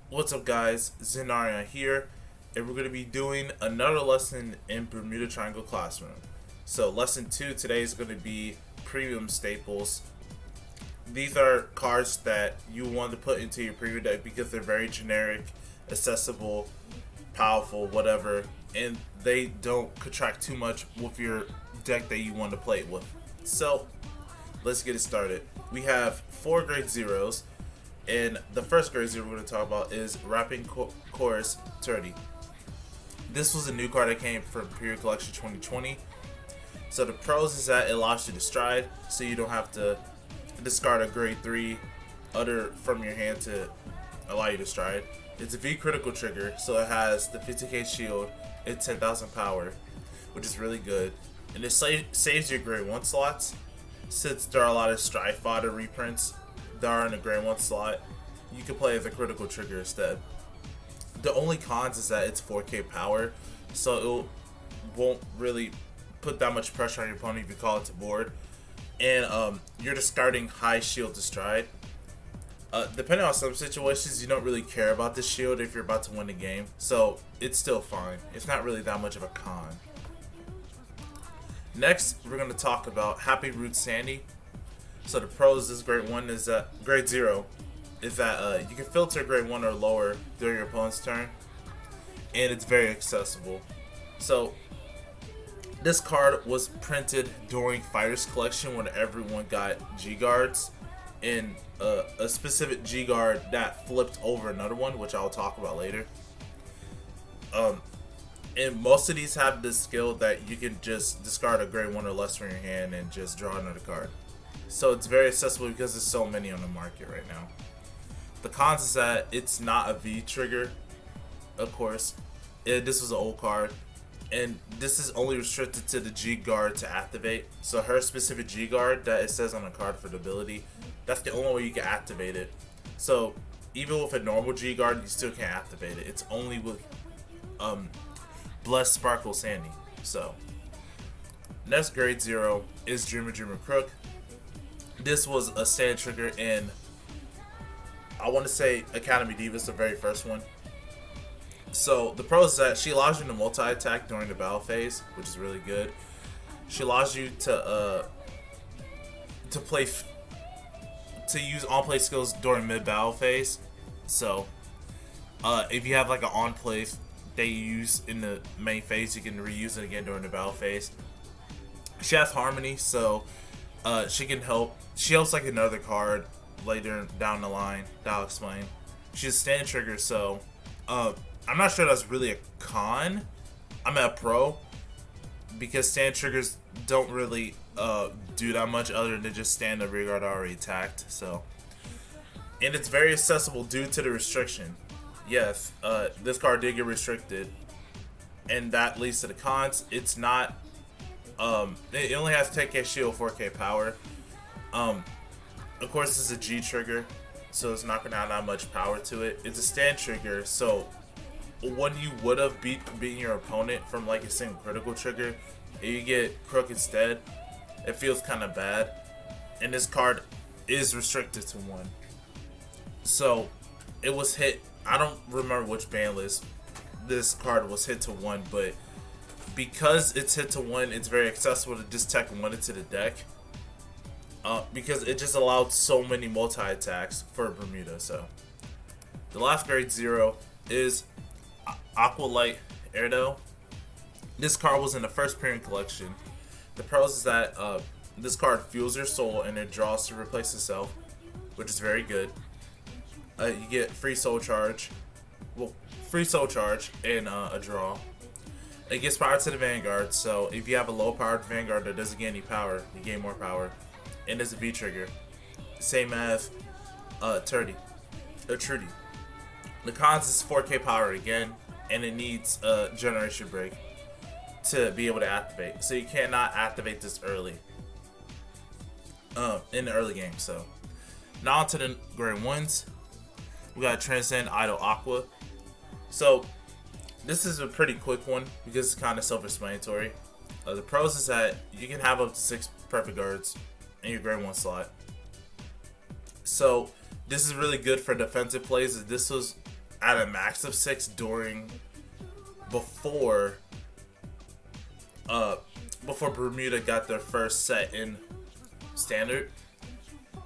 What's up, guys? Zenarion here, and we're going to be doing another lesson in Bermuda Triangle Classroom. So, lesson 2 today is going to be premium staples. These are cards that you want to put into your premium deck because they're very generic, accessible, powerful, whatever, and they don't contract too much with your deck that you want to play with. So, let's get it started. We have 4 grade zeros. And the first grade zero we're going to talk about is Rapping Chorus 30. This was a new card that came from Period Collection 2020. So the pros is that it allows you to stride, so you don't have to discard a grade 3 other from your hand to allow you to stride. It's a V critical trigger, so it has the 50k shield and 10,000 power, which is really good. And it saves your grade 1 slots, since there are a lot of stride fodder reprints that are in the grade 1 slot. You can play as a critical trigger instead. The only cons is that it's 4k power, so it won't really put that much pressure on your opponent if you call it to board. And you're discarding high shield to stride. Depending on some situations, you don't really care about the shield if you're about to win the game, so it's still fine. It's not really that much of a con. Next, we're going to talk about Happy Root Sandy. So the pros is grade 1 is that grade 0 is that you can filter grade 1 or lower during your opponent's turn, and it's very accessible. So this card was printed during Fighters Collection when everyone got G guards, and a specific G guard that flipped over another one, which I'll talk about later. And most of these have this skill that you can just discard a grade 1 or less from your hand and just draw another card. So it's very accessible because there's so many on the market right now. The cons is that it's not a V trigger, of course. This was an old card, and this is only restricted to the G guard to activate. So her specific G guard that it says on the card for the ability, that's the only way you can activate it. So even with a normal G guard, you still can't activate it. It's only with Blessed Sparkle Sandy. So next grade 0 is Dreamer Crook. This was a stand trigger in, I want to say, Academy Divas, the very first one. So the pros is that she allows you to multi-attack during the battle phase, which is really good. She allows you to use on-play skills during mid-battle phase. So if you have like an on-play that you use in the main phase, you can reuse it again during the battle phase. She has Harmony, so she can help. She helps like another card later down the line that I'll explain. She's a stand trigger, so I'm not sure that's really a con. I'm a pro because stand triggers don't really do that much other than just stand the rear guard already attacked. So, and it's very accessible due to the restriction. Yes, this card did get restricted, and that leads to the cons. It's not. It only has 10k shield, 4k power. Of course, this is a G trigger, so it's not gonna have that much power to it. It's a stand trigger, so when you would have beaten your opponent from like a single critical trigger, if you get Crook instead, it feels kind of bad. And this card is restricted to 1, so it was hit. I don't remember which ban list this card was hit to 1, but because it's hit to 1, it's very accessible to just tech 1 into the deck. Because it just allowed so many multi-attacks for Bermuda. So the last grade 0 is Aqualight Erdo. This card was in the first Period Collection. The pros is that this card fuels your soul and it draws to replace itself, which is very good. You get free soul charge, and a draw. It gets power to the Vanguard, so if you have a low powered Vanguard that doesn't get any power, you gain more power. And it's a V trigger, same as Trudy. The cons is 4k power again, and it needs a generation break to be able to activate. So you cannot activate this early in the early game. So now to the grade 1s. We got Transcend Idol Aqua. So this is a pretty quick one because it's kind of self-explanatory. The pros is that you can have up to 6 perfect guards in your grade 1 slot. So this is really good for defensive plays. This was at a max of 6 before before Bermuda got their first set in standard.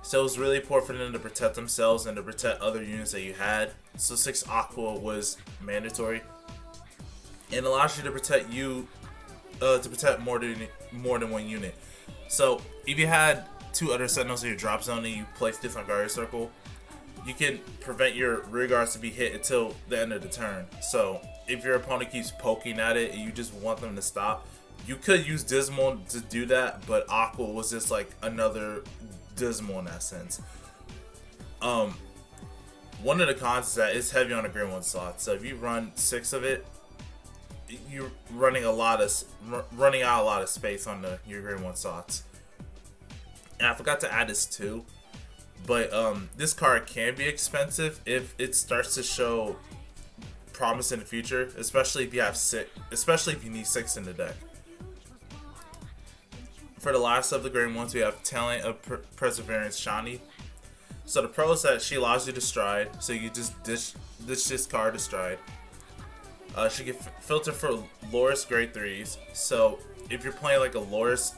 So it was really important for them to protect themselves and to protect other units that you had. So 6 Aqua was mandatory. And allows you to protect more than one unit. So if you had 2 other sentinels in your drop zone and you placed this on guard circle, you can prevent your rear guards to be hit until the end of the turn. So if your opponent keeps poking at it and you just want them to stop, you could use Dismal to do that, but Aqua was just like another Dismal in that sense. One of the cons is that it's heavy on the grade 1 slot. So if you run 6 of it, you're running out a lot of space on your grade 1 slots. And I forgot to add this too, but this card can be expensive if it starts to show promise in the future, especially if you have 6, especially if you need 6 in the deck. For the last of the grade 1s, we have Talent of Perseverance Shani. So the pro is that she allows you to stride, so you just ditch this card to stride. She can filter for Loris grade 3s. So if you're playing like a Loris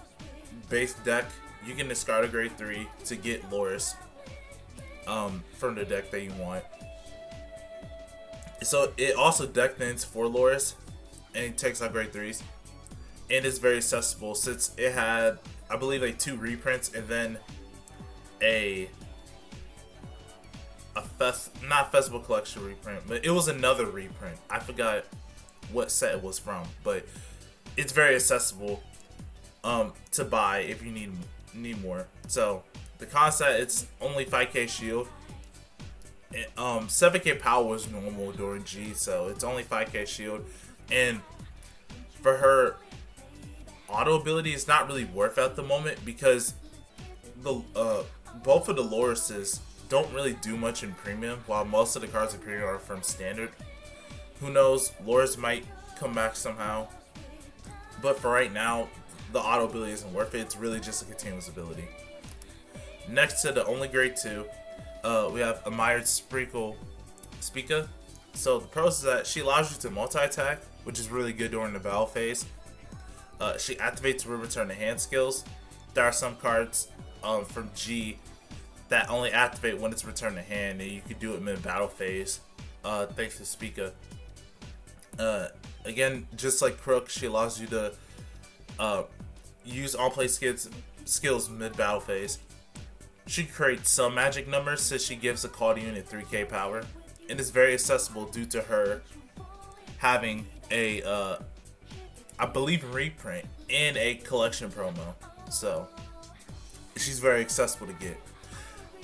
base deck, you can discard a grade 3 to get Loris from the deck that you want. So it also deck thins for Loris, and it takes out grade 3s. And it's very accessible since it had, I believe, like 2 reprints and then not Festival Collection reprint, but it was another reprint. I forgot what set it was from, but it's very accessible to buy if you need more. So the concept, it's only 5k shield. 7k power was normal during G, so it's only 5k shield, and for her auto ability is not really worth at the moment because the both of the Lorises don't really do much in premium, while most of the cards in premium are from standard. Who knows, Loris might come back somehow, but for right now the auto ability isn't worth it. It's really just a continuous ability. Next to the only grade 2, we have Admired Spica. So the pros is that she allows you to multi-attack, which is really good during the battle phase. She activates return to hand skills. There are some cards from G that only activate when it's returned to hand, and you can do it mid-battle phase thanks to Spica. Again, just like Crook, she allows you to use on-play skills mid-battle phase. She creates some magic numbers since she gives a called unit 3k power, and is very accessible due to her having a I believe reprint and a collection promo, so she's very accessible to get.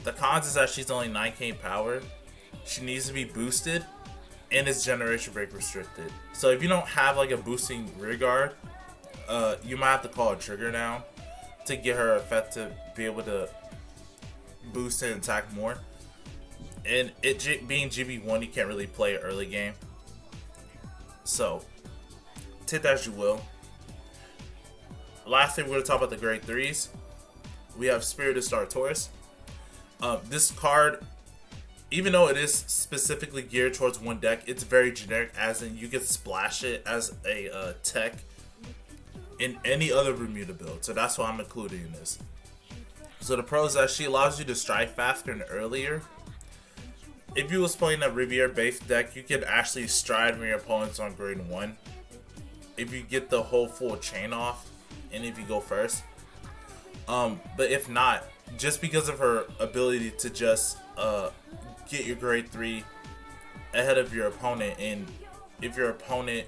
The cons is that she's only 9k power, she needs to be boosted, and is generation break restricted. So if you don't have like a boosting rear guard, you might have to call a trigger down to get her effect to be able to boost and attack more. And it being GB1, you can't really play it early game, so take that as you will. Last thing, we're going to talk about the grade 3s. We have Spirited Star Taurus. This card, even though it is specifically geared towards one deck, it's very generic, as in you can splash it as a tech in any other Bermuda build. So that's why I'm including in this. So the pros are she allows you to strike faster and earlier. If you was playing a Riviera based deck, you could actually stride when your opponent's on grade 1. If you get the whole full chain off, and if you go first. But if not, just because of her ability to just get your grade 3 ahead of your opponent, and if your opponent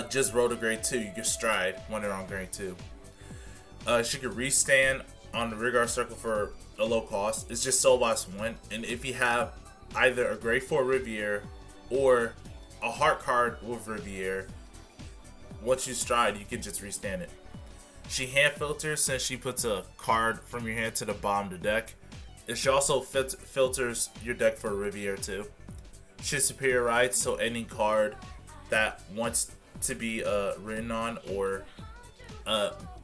just rolled a grade 2, you can stride when they're on grade 2. She could restand on the rear guard circle for a low cost. It's just soul boss 1, and if you have either a grade 4 Riviera or a heart card with Riviera, once you stride, you can just restand it. She hand filters since she puts a card from your hand to the bottom of the deck. And she also filters your deck for a Riviera too. She superiorize, so any card that wants to be written on, or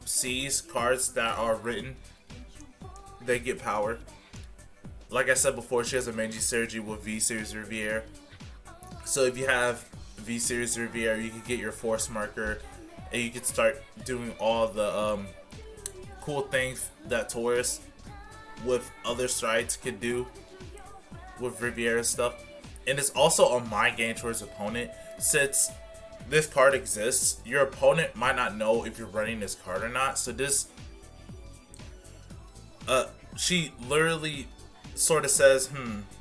sees cards that are written, they get power. like I said before, she has a Manji Sergi with V Series Riviere. So if you have V Series Riviere, you can get your force marker, and you can start doing all the cool things that Taurus with other strides could do with Riviera stuff. And it's also a mind game towards opponent. Since this card exists, your opponent might not know if you're running this card or not. So this, she literally sort of says,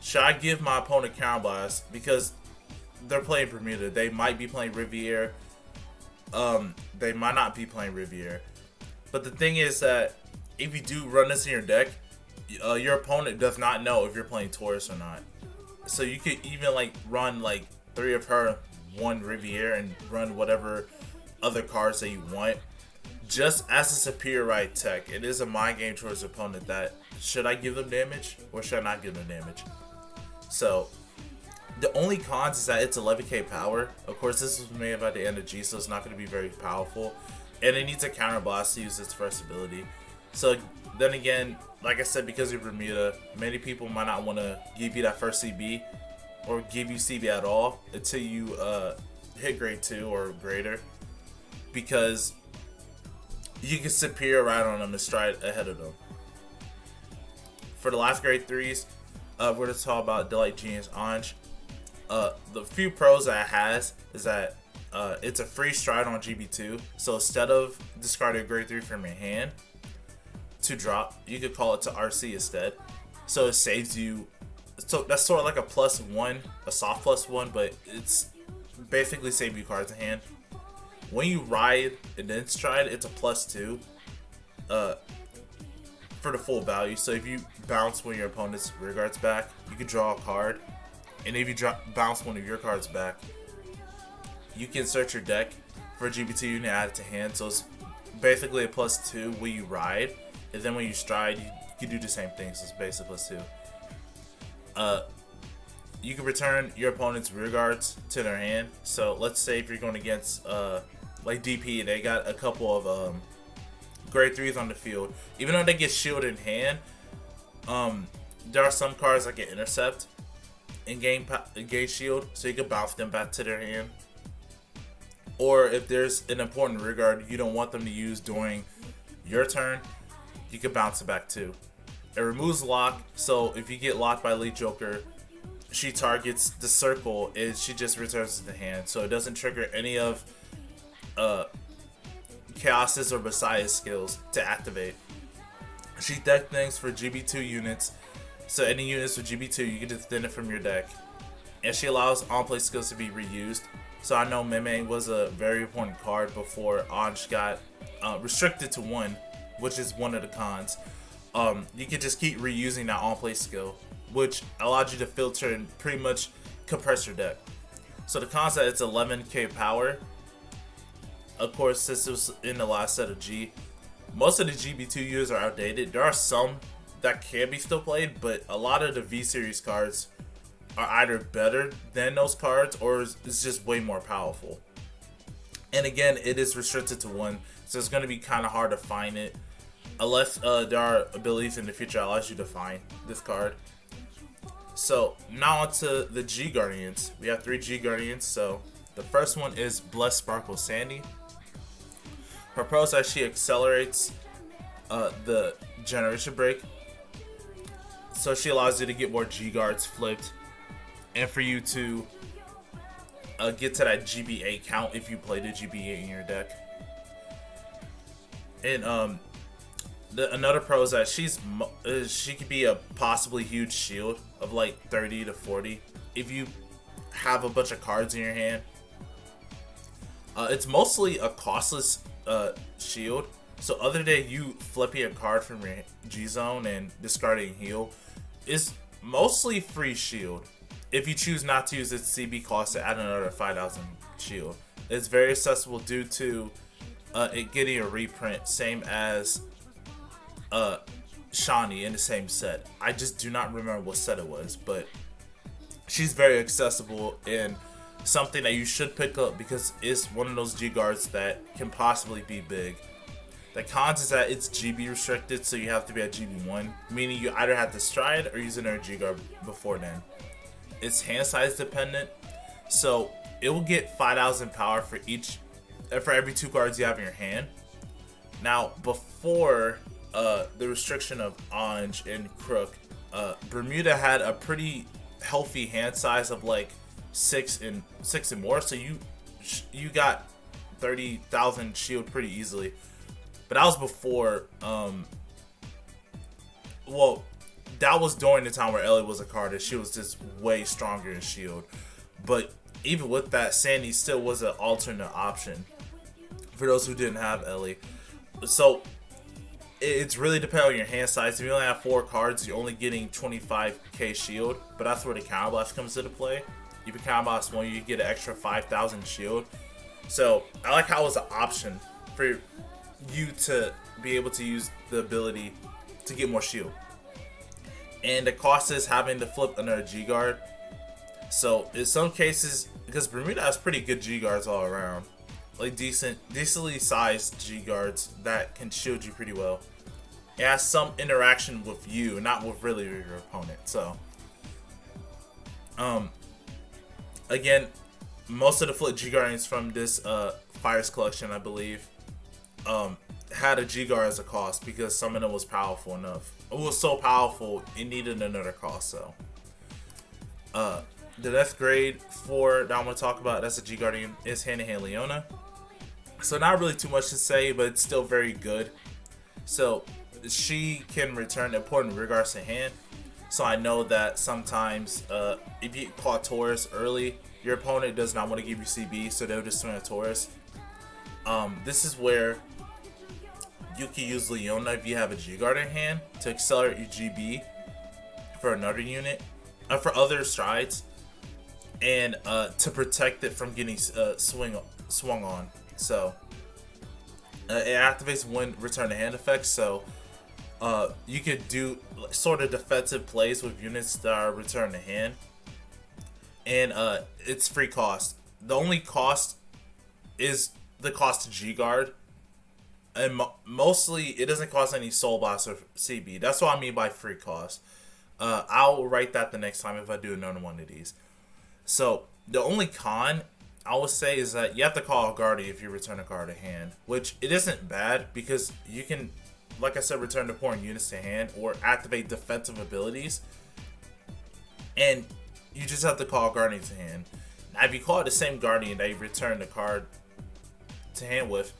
should I give my opponent Counter Blast? Because they're playing Bermuda. They might be playing Riviera. They might not be playing Riviera. But the thing is that if you do run this in your deck, your opponent does not know if you're playing Taurus or not. So you could even like run like 3 of her, 1 Riviera, and run whatever other cards that you want. Just as a superior right tech, it is a mind game towards the opponent that should I give them damage or should I not give them damage? So the only cons is that it's 11k power. Of course, this was made by the energy, so it's not going to be very powerful. And it needs a counter blast to use its first ability. So then again, like I said, because you're Bermuda, many people might not want to give you that first CB or give you CB at all until you hit grade 2 or greater, because you can superior right on them and stride ahead of them. For the last grade 3s, we're going to talk about Delight Genius Anj. The few pros that it has is that it's a free stride on GB2. So instead of discarding a grade 3 from your hand to drop, you could call it to RC instead. So it saves you. So that's sort of like a +1, a soft +1, but it's basically saving you cards in hand. When you ride and then stride, it's a +2 for the full value. So if you bounce one of your opponent's rear guards back, you can draw a card. And if you bounce one of your cards back, you can search your deck for a GB2 unit, add it to hand. So it's basically a +2 when you ride. And then when you stride, you can do the same thing. So it's basically +2. You can return your opponent's rear guards to their hand. So let's say if you're going against like DP, they got a couple of grade 3s on the field. Even though they get shield in hand, there are some cards that get intercept and gain shield, so you can bounce them back to their hand. Or if there's an important rear guard you don't want them to use during your turn, you can bounce it back too. It removes lock, so if you get locked by Elite Joker, she targets the circle and she just returns to the hand, so it doesn't trigger any of Chaos's or Messiah's skills to activate. She deck things for GB2 units, so any units with GB2 you can just thin it from your deck. And she allows on-play skills to be reused. So I know Meme was a very important card before Anj got restricted to 1, which is one of the cons. You can just keep reusing that on-play skill, which allows you to filter and pretty much compress your deck. So the cons that it's 11k power. Of course, this was in the last set of G. Most of the GB2 units are outdated. There are some that can be still played, but a lot of the V Series cards are either better than those cards or it's just way more powerful. And again, it is restricted to 1, so it's going to be kind of hard to find it unless there are abilities in the future that allows you to find this card. So now on to the G Guardians. We have 3 G Guardians. So the first one is Blessed Sparkle Sandy. Her pros are she accelerates the generation break, so she allows you to get more G guards flipped, and for you to get to that GB8 count if you played a GB8 in your deck. And another pro is that she could be a possibly huge shield of like 30 to 40 if you have a bunch of cards in your hand. It's mostly a costless shield, so other than you flipping a card from your G zone and discarding heal, is mostly free shield. If you choose not to use its CB cost to add another 5,000 shield, it's very accessible due to it getting a reprint, same as Shani in the same set. I just do not remember what set it was, but she's very accessible and something that you should pick up because it's one of those G guards that can possibly be big. The cons is that it's GB restricted, so you have to be at GB1, meaning you either have to stride or use an energy guard before then. It's hand size dependent, so it will get 5,000 power for every 2 cards you have in your hand. Now, before the restriction of Ange and Crook, Bermuda had a pretty healthy hand size of like 6 and more, so you got 30,000 shield pretty easily. But that was before, well, that was during the time where Ellie was a card and she was just way stronger in shield. But even with that, Sandy still was an alternate option for those who didn't have Ellie. So it's really dependent on your hand size. If you only have 4 cards, you're only getting 25k shield, but that's where the counter blast comes into play. If you counter blast 1, you get an extra 5,000 shield. So I like how it was an option for you to be able to use the ability to get more shield. And the cost is having to flip another G guard. So in some cases, because Bermuda has pretty good G guards all around, like decently sized G guards that can shield you pretty well. It has some interaction with you, not with really your opponent. So again, most of the flip G guardians from this Fires collection, I believe, had a G guard as a cost because some of them was powerful enough. It was so powerful it needed another cost. So the death grade for that I'm going to talk about, that's a G guardian, is hand to hand Leona. So not really too much to say, but it's still very good. So she can return important regards to hand. So I know that sometimes if you call Taurus early, your opponent does not want to give you CB, so they'll just swing a Taurus. This is where you can use Leona if you have a G guard in hand to accelerate your GB for another unit, for other strides, and to protect it from getting swung on. So it activates when return to hand effects. So you could do sort of defensive plays with units that are return to hand, and it's free cost. The only cost is the cost of G guard, and mostly it doesn't cost any Soul Blast or CB. That's what I mean by free cost. I'll write that the next time if I do another one of these. So the only con I would say is that you have to call a Guardian if you return a card to hand, which it isn't bad because you can, like I said, return important units to hand or activate defensive abilities, and you just have to call a Guardian to hand. Now if you call it the same Guardian that you return the card to hand with,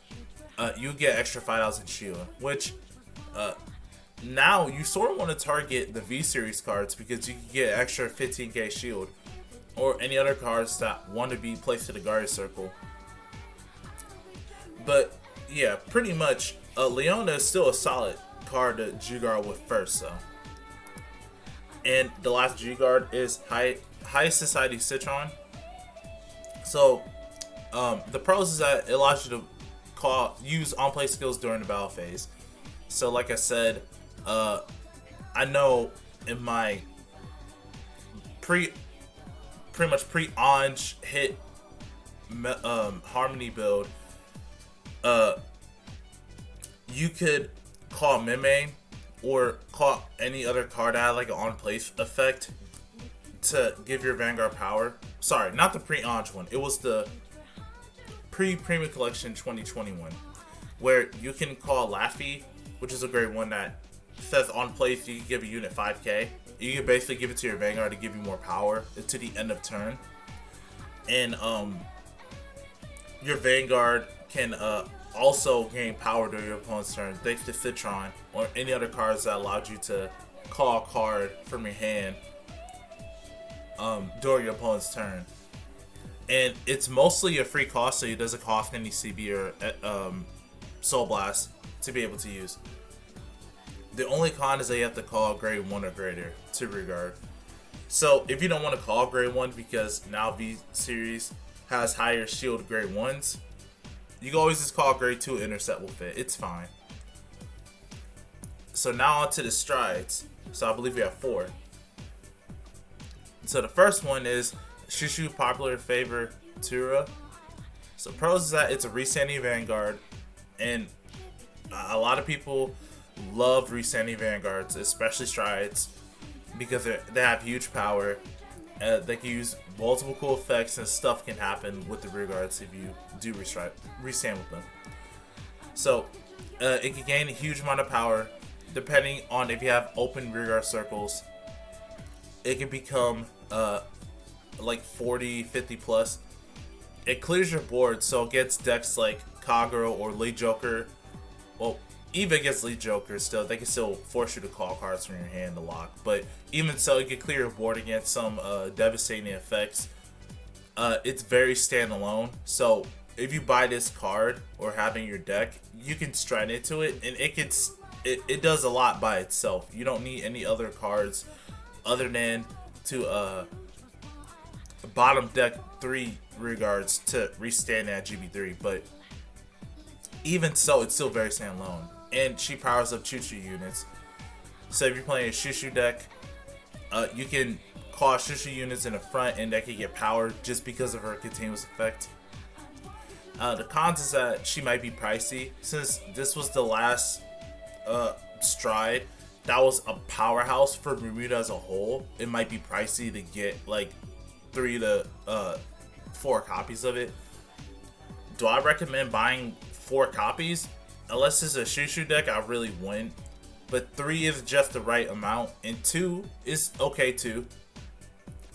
you get extra 5,000 shield, which now you sort of want to target the V-Series cards because you can get extra 15k shield, or any other cards that want to be placed to the Guardian Circle. But yeah, pretty much Leona is still a solid card to G-Guard with first. So, and the last G-Guard is High Society Citron. So the pros is that it allows you to use on-play skills during the battle phase. So like I said, I know in my pretty much pre-Ange hit Harmony build, you could call Meme or call any other card that had like an on-play effect to give your Vanguard power. Sorry, not the pre-Ange one. It was the pre-Premium Collection 2021, where you can call Laffy, which is a great one that says on play if you can give a unit 5k. You can basically give it to your Vanguard to give you more power to the end of turn. And your Vanguard can also gain power during your opponent's turn thanks to Citron or any other cards that allowed you to call a card from your hand during your opponent's turn. And it's mostly a free cost, so it doesn't cost any CB or Soul Blast to be able to use. The only con is that you have to call grade 1 or greater to regard. So if you don't want to call grade 1 because now V-Series has higher shield grade 1s, you can always just call grade 2 intercept with it. It's fine. So now on to the strides. So I believe we have 4. So the first one is Shushu Popular Favor Tura. So pros is that it's a Resending Vanguard, and A lot of people love restanding Vanguards, especially Strides, because they have huge power. They can use multiple cool effects, and stuff can happen with the rear guards if you do restand with them. So it can gain a huge amount of power depending on if you have open rear guard circles. It can become like 40, 50 plus. It clears your board, so it gets decks like Kagero or Lead Joker. Well, even against Lead Joker, still they can still force you to call cards from your hand to lock. But even so, it can clear your board against some devastating effects. It's very standalone. So if you buy this card or have in your deck, you can stride into it, and it does a lot by itself. You don't need any other cards other than to bottom deck 3 rearguards to restand at GB3. But even so, it's still very standalone. And she powers up choo-choo units. So if you're playing a choo-choo deck, you can call choo-choo units in the front, and that can get powered just because of her continuous effect. The cons is that she might be pricey. Since this was the last stride that was a powerhouse for Bermuda as a whole, it might be pricey to get like 3 to 4 copies of it. Do I recommend buying 4 copies? Unless it's a shoo-shoo deck, I really wouldn't. But 3 is just the right amount, and 2 is okay too.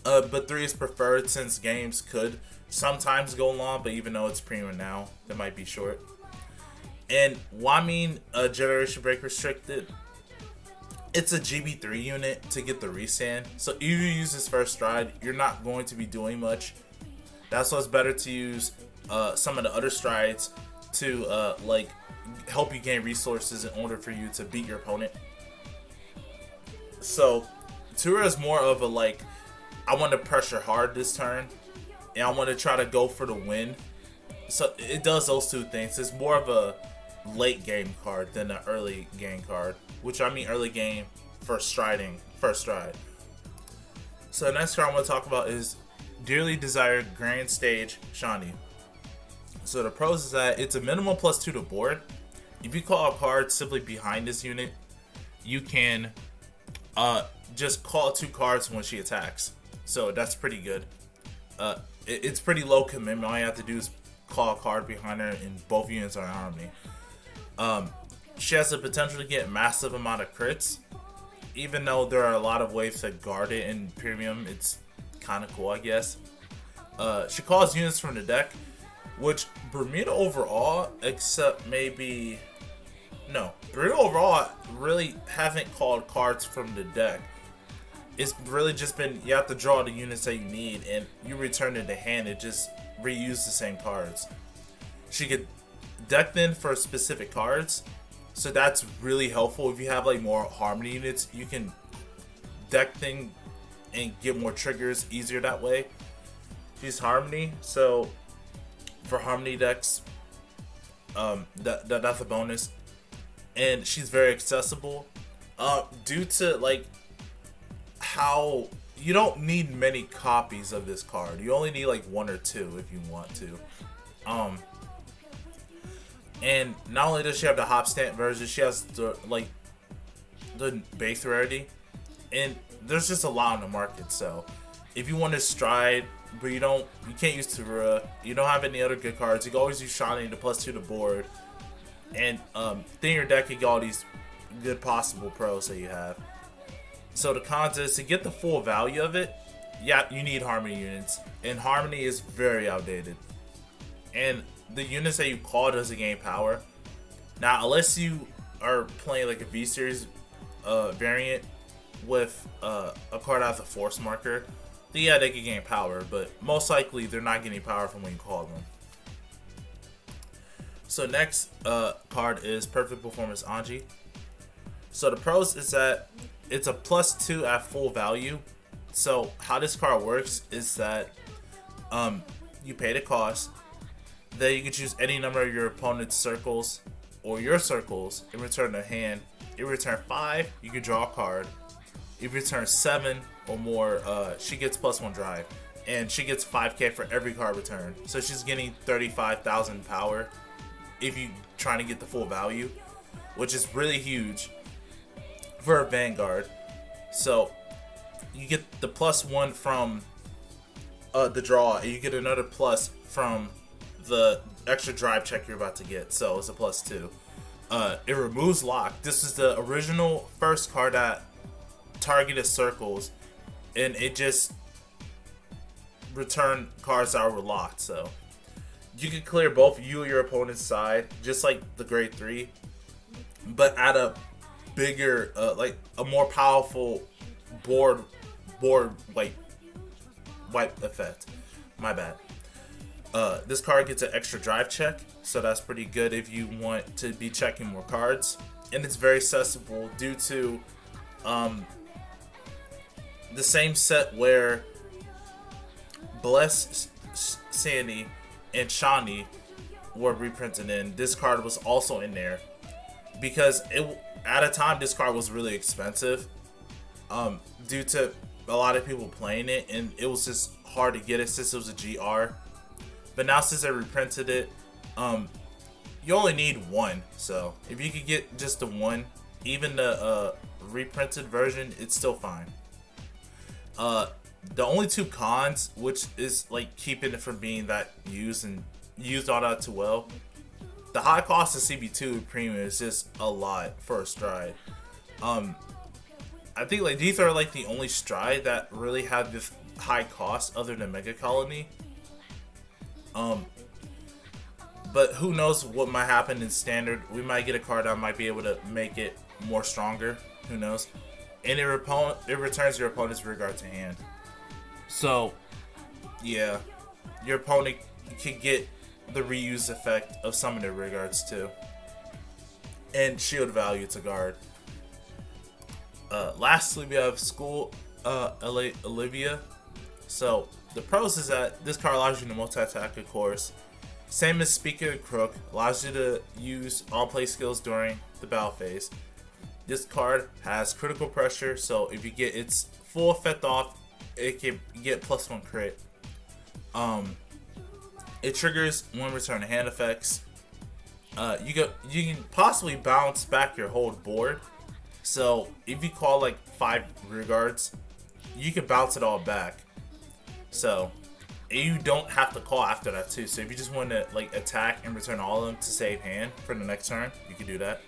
But 3 is preferred since games could sometimes go long, but even though it's premium now, that might be short. And why mean Generation Break restricted? It's a GB3 unit to get the restand. So if you use this first stride, you're not going to be doing much. That's why it's better to use some of the other strides to like help you gain resources in order for you to beat your opponent. So Tura is more of a like, I want to pressure hard this turn, and I want to try to go for the win. So it does those 2 things. It's more of a late game card than an early game card, which I mean early game for striding, first stride. So the next card I want to talk about is Dearly Desired Grand Stage Shani. So the pros is that it's a minimum +2 to board. If you call a card simply behind this unit, you can just call 2 cards when she attacks. So that's pretty good. It's pretty low commitment. All you have to do is call a card behind her, and both units are in harmony. She has the potential to get a massive amount of crits. Even though there are a lot of ways to guard it in premium, it's kind of cool, I guess. She calls units from the deck, which Bermuda overall, except maybe... No, Bermuda overall really haven't called cards from the deck. It's really just been, you have to draw the units that you need, and you return it to hand, it just reuse the same cards. She could deck them for specific cards, so that's really helpful. If you have like more harmony units, you can deck thing and get more triggers easier that way. She's harmony, so for harmony decks, that's a bonus. And she's very accessible due to like how you don't need many copies of this card. You only need like 1 or 2 if you want to. And not only does she have the hop stamp version, she has the base rarity, and there's just a lot on the market. So if you want to stride, but you can't use Tura, you don't have any other good cards, you can always use Shani to +2 to board, and in your deck you get all these good possible pros that you have. So the cons is, to get the full value of it, yeah, you need harmony units, and harmony is very outdated, and the units that you call doesn't gain power. Now, unless you are playing like a V-Series variant with a card that has a force marker, then yeah, they can gain power, but most likely they're not getting power from when you call them. So next card is Perfect Performance Anji. So the pros is that it's a +2 at full value. So how this card works is that you pay the cost, then you can choose any number of your opponent's circles or your circles and return a hand. If you return 5, you can draw a card. If you return 7 or more, she gets +1 drive, and she gets 5k for every card returned. So she's getting 35,000 power if you trying to get the full value. which is really huge for a Vanguard. So you get the +1 from the draw, and you get another plus from the extra drive check you're about to get. So it's a +2. It removes lock. This is the original first card that targeted circles, and it just returned cards that were locked. So you can clear both you or your opponent's side, just like the grade 3, but at a bigger, like a more powerful board wipe effect. My bad. This card gets an extra drive check, so that's pretty good if you want to be checking more cards. And it's very accessible due to the same set where Bless, Sandy, and Shawnee were reprinted in. This card was also in there because at a time this card was really expensive due to a lot of people playing it, and it was just hard to get it since it was a GR. But now since they reprinted it, you only need one. So if you could get just the one, even the reprinted version, it's still fine. The only two cons, which is like keeping it from being that used all that too well, the high cost of CB2 premium is just a lot for a stride. I think like these are like the only stride that really have this high cost other than Mega Colony. But who knows what might happen in standard. We might get a card that might be able to make it more stronger. Who knows? And it returns your opponent's Vanguard to hand. So, yeah, your opponent can get the reuse effect of some of their Vanguards too, and shield value to guard. Lastly, we have School Olivia. So the pros is that this card allows you to multi-attack, of course. Same as Speaker and Crook, allows you to use all-play skills during the battle phase. This card has critical pressure, so if you get its full effect off, it can get +1 crit. It triggers one return to hand effects. You can possibly bounce back your whole board. So if you call like 5 rear guards, you can bounce it all back. So you don't have to call after that too. So if you just want to like attack and return all of them to save hand for the next turn, you can do that.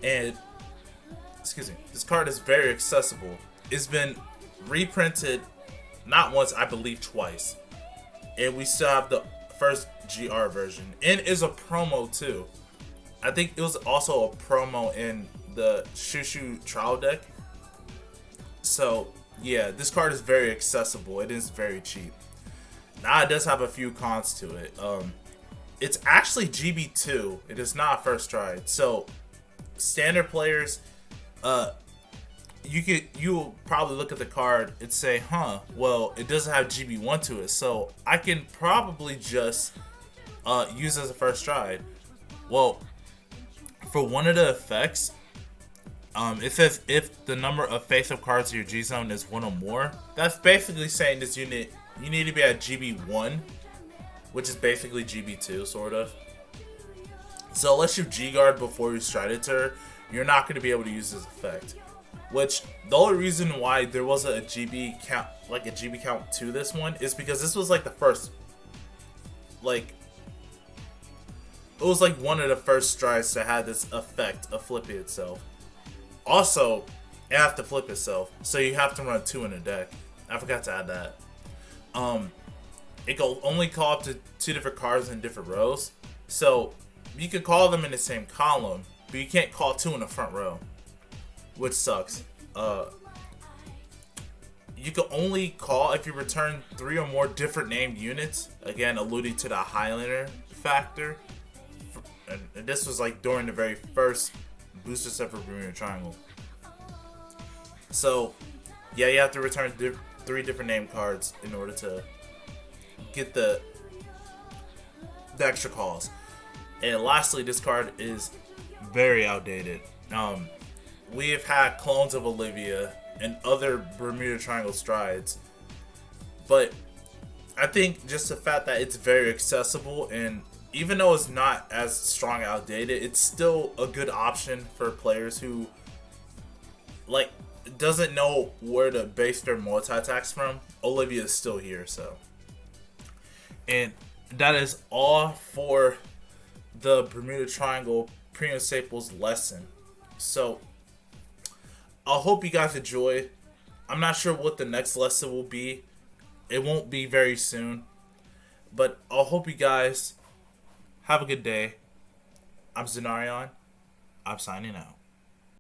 And excuse me, this card is very accessible. It's been reprinted not once, I believe twice, and we still have the first GR version, and is a promo too. I think it was also a promo in the Shushu trial deck. So yeah, this card is very accessible. It is very cheap. Now it does have a few cons to it. It's actually GB2. It is not first stride. So standard players, you'll probably look at the card and say, huh, well, it doesn't have GB1 to it, so I can probably just use it as a first stride. Well, for one of the effects, it says if the number of face-up cards in your G zone is 1 or more. That's basically saying this unit, you need to be at GB1, which is basically GB2, sort of. So unless you G-guard before you stride it to her, you're not going to be able to use this effect. Which, the only reason why there wasn't a GB count, like a GB count to this one, is because this was like the first, like, it was like one of the first strides that had this effect of flipping itself. Also, it has to flip itself, so you have to run 2 in a deck. I forgot to add that. It can only call up to 2 different cards in different rows, so you can call them in the same column, but you can't call 2 in the front row, which sucks. You can only call if you return 3 or more different named units, again alluding to the Highlander factor. And this was like during the very first booster set for Bermuda Triangle. So yeah, you have to return 3 different name cards in order to get the extra calls. And lastly, this card is very outdated. We have had clones of Olivia and other Bermuda Triangle strides, but I think just the fact that it's very accessible, and even though it's not as strong outdated, it's still a good option for players who like doesn't know where to base their multi-attacks from. Olivia is still here, so. And that is all for the Bermuda Triangle Premium Staples lesson. So I hope you guys enjoyed. I'm not sure what the next lesson will be. It won't be very soon. But I hope you guys have a good day. I'm Zenarion. I'm signing out.